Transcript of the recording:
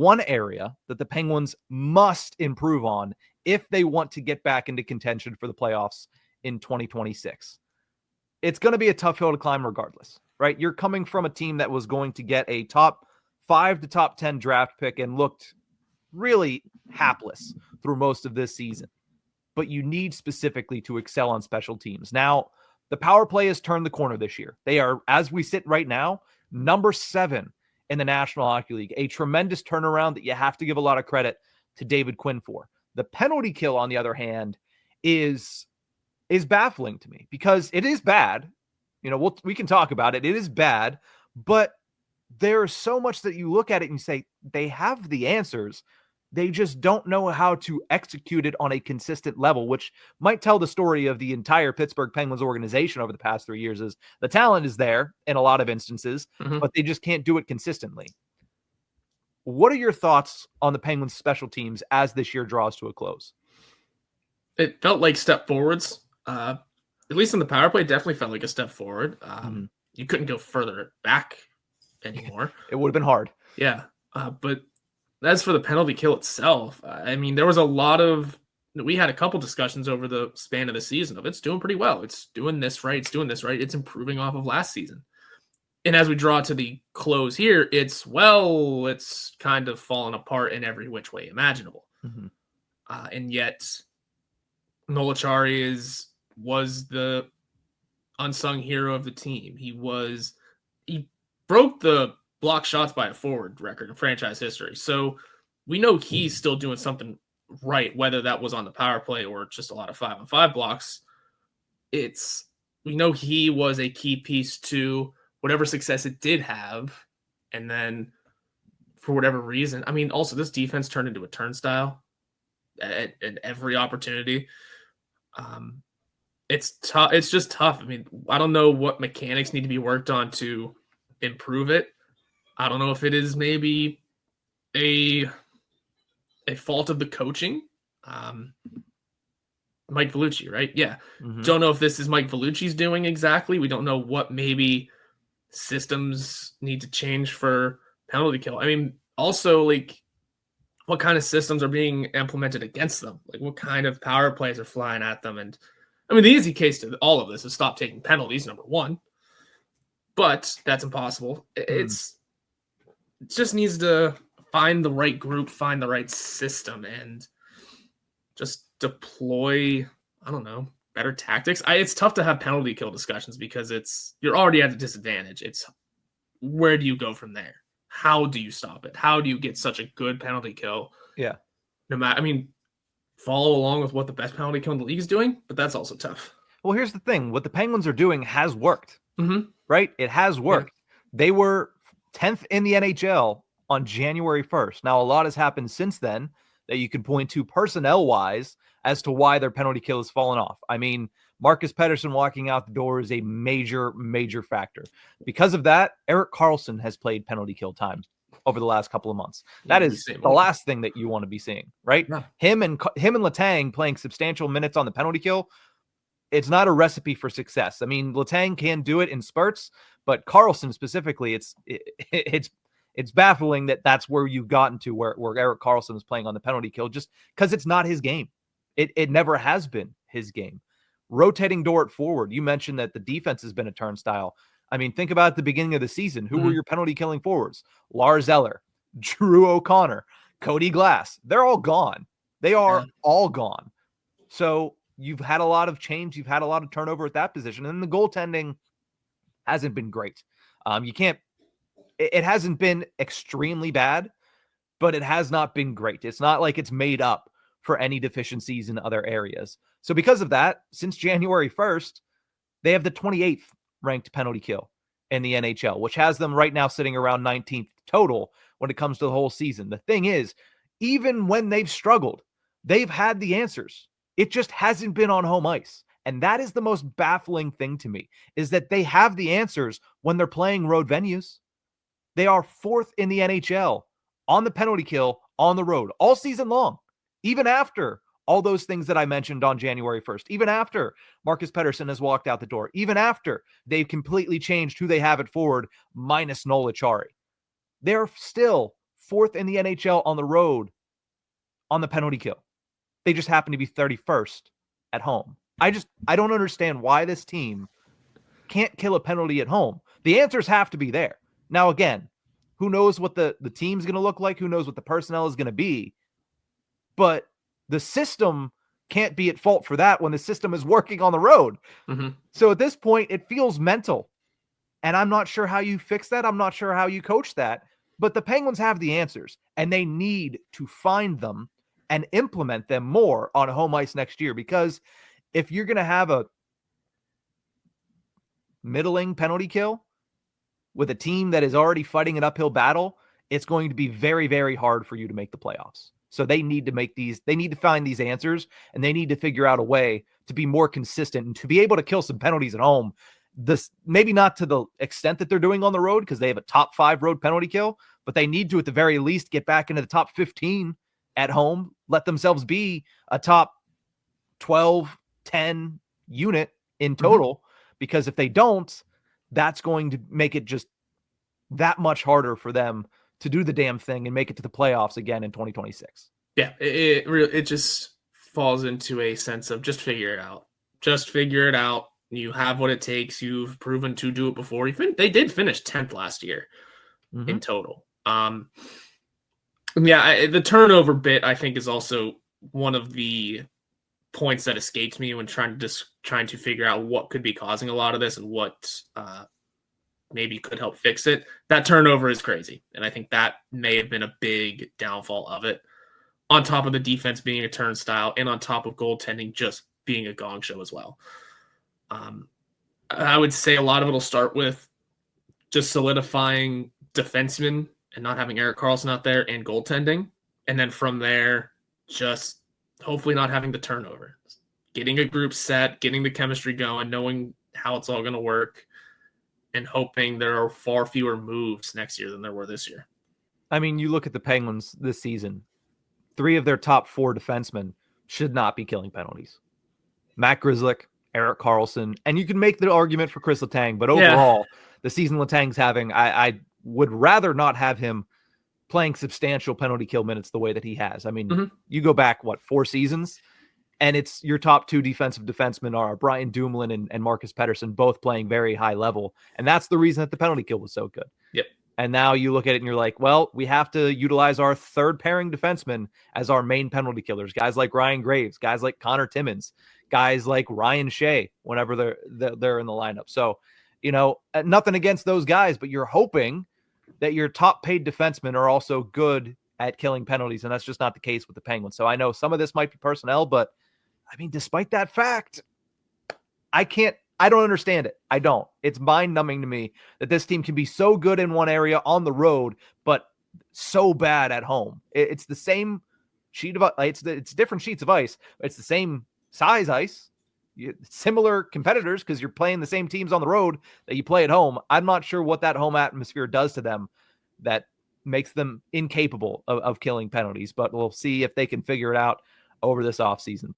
one area that the Penguins must improve on if they want to get back into contention for the playoffs in 2026. It's going to be a tough hill to climb regardless, right? You're coming from a team that was going to get a top 5 to top 10 draft pick and looked really hapless through most of this season. But you need specifically to excel on special teams. Now, the power play has turned the corner this year. They are, as we sit right now, number 7 in the National Hockey League. A tremendous turnaround that you have to give a lot of credit to David Quinn for. The penalty kill, on the other hand, is baffling to me because it is bad. You know, we can talk about it. It is bad, but there's so much that you look at it and you say, they have the answers. They just don't know how to execute it on a consistent level, which might tell the story of the entire Pittsburgh Penguins organization over the past 3 years. Is the talent is there in a lot of instances, but they just can't do it consistently. What are your thoughts on the Penguins special teams as this year draws to a close? It felt like step forwards. At least in the power play, definitely felt like a step forward. You couldn't go further back anymore. It would have been hard. Yeah. But as for the penalty kill itself, I mean, there was we had a couple discussions over the span of the season of it's doing pretty well. It's doing this right. It's doing this right. It's improving off of last season. And as we draw to the close here, it's kind of fallen apart in every which way imaginable. And yet Noel Acciari was the unsung hero of the team. He broke the block shots by a forward record in franchise history. So we know he's still doing something right, whether that was on the power play or just a lot of 5-on-5 blocks. We know he was a key piece to whatever success it did have. And then for whatever reason, I mean, also this defense turned into a turnstile at every opportunity. It's tough. It's just tough. I mean, I don't know what mechanics need to be worked on to improve it. I don't know if it is maybe a fault of the coaching. Mike Vellucci, right? Yeah. Don't know if this is Mike Vellucci's doing exactly. We don't know what maybe systems need to change for penalty kill. I mean, also, like, what kind of systems are being implemented against them? Like, what kind of power plays are flying at them? And, I mean, the easy case to all of this is stop taking penalties, number one. But that's impossible. It just needs to find the right group, find the right system, and just deploy, I don't know, better tactics. It's tough to have penalty kill discussions because you're already at a disadvantage. It's where do you go from there? How do you stop it? How do you get such a good penalty kill? Yeah. No matter, I mean, follow along with what the best penalty kill in the league is doing, but that's also tough. Well, here's the thing. What the Penguins are doing has worked, right? It has worked. Yeah. They were 10th in the NHL on January 1st. Now, a lot has happened since then that you can point to personnel-wise as to why their penalty kill has fallen off. I mean, Marcus Pettersson walking out the door is a major, major factor. Because of that, Erik Karlsson has played penalty kill time over the last couple of months. That is the last thing that you want to be seeing, right? Yeah. Him and Letang playing substantial minutes on the penalty kill, it's not a recipe for success. I mean, Letang can do it in spurts, but Karlsson specifically, it's baffling that that's where you've gotten to where Erik Karlsson is playing on the penalty kill, just because it's not his game. It never has been his game. Rotating Dort forward. You mentioned that the defense has been a turnstile. I mean, think about the beginning of the season. Who were your penalty killing forwards? Lars Eller, Drew O'Connor, Cody Glass. They're all gone. They are all gone. So you've had a lot of change. You've had a lot of turnover at that position. And the goaltending hasn't been great. It hasn't been extremely bad, but it has not been great. It's not like it's made up for any deficiencies in other areas. So because of that, since January 1st, they have the 28th ranked penalty kill in the NHL, which has them right now sitting around 19th total when it comes to the whole season. The thing is, even when they've struggled, they've had the answers. It just hasn't been on home ice. And that is the most baffling thing to me, is that they have the answers when they're playing road venues. They are 4th in the NHL on the penalty kill on the road all season long, even after all those things that I mentioned on January 1st, even after Marcus Pettersson has walked out the door, even after they've completely changed who they have at forward minus Noel Acciari. They're still 34th in the NHL on the road on the penalty kill. They just happen to be 31st at home. I don't understand why this team can't kill a penalty at home. The answers have to be there. Now, again, who knows what the team's going to look like? Who knows what the personnel is going to be? But the system can't be at fault for that when the system is working on the road. Mm-hmm. So at this point, it feels mental. And I'm not sure how you fix that. I'm not sure how you coach that. But the Penguins have the answers, and they need to find them and implement them more on home ice next year. Because if you're going to have a middling penalty kill with a team that is already fighting an uphill battle, it's going to be very, very hard for you to make the playoffs. So they need to find these answers, and they need to figure out a way to be more consistent and to be able to kill some penalties at home. This maybe not to the extent that they're doing on the road, because they have a top 5 road penalty kill, but they need to at the very least get back into the top 15 at home, let themselves be a top 12, 10 unit in total, because if they don't, that's going to make it just that much harder for them to do the damn thing and make it to the playoffs again in 2026. Yeah, it just falls into a sense of just figure it out. Just figure it out. You have what it takes. You've proven to do it before. They did finish 10th last year in total. The turnover bit, I think, is also one of the points that escapes me when trying to figure out what could be causing a lot of this and what maybe could help fix it. That turnover is crazy, and I think that may have been a big downfall of it, on top of the defense being a turnstile and on top of goaltending just being a gong show as well. I would say a lot of it will start with just solidifying defensemen and not having Erik Karlsson out there, and goaltending. And then from there, just hopefully not having the turnover. Getting a group set, getting the chemistry going, knowing how it's all going to work, and hoping there are far fewer moves next year than there were this year. I mean, you look at the Penguins this season, 3 of their top 4 defensemen should not be killing penalties. Matt Grzelcyk, Erik Karlsson, and you can make the argument for Chris Letang, but overall, the season Letang's having, I would rather not have him playing substantial penalty kill minutes the way that he has. I mean, you go back, 4 seasons, and it's your top 2 defensive defensemen are Brian Dumoulin and Marcus Pettersson, both playing very high level. And that's the reason that the penalty kill was so good. Yep. And now you look at it and you're like, well, we have to utilize our third pairing defenseman as our main penalty killers. Guys like Ryan Graves, guys like Connor Timmins, guys like Ryan Shea, whenever they're in the lineup. So, nothing against those guys, but you're hoping that your top paid defensemen are also good at killing penalties. And that's just not the case with the Penguins. So I know some of this might be personnel, but I mean, despite that fact, I don't understand it. I don't. It's mind numbing to me that this team can be so good in one area on the road, but so bad at home. It's the same sheet of ice. It's different sheets of ice. It's the same size ice, similar competitors, because you're playing the same teams on the road that you play at home. I'm not sure what that home atmosphere does to them that makes them incapable of killing penalties, but we'll see if they can figure it out over this offseason.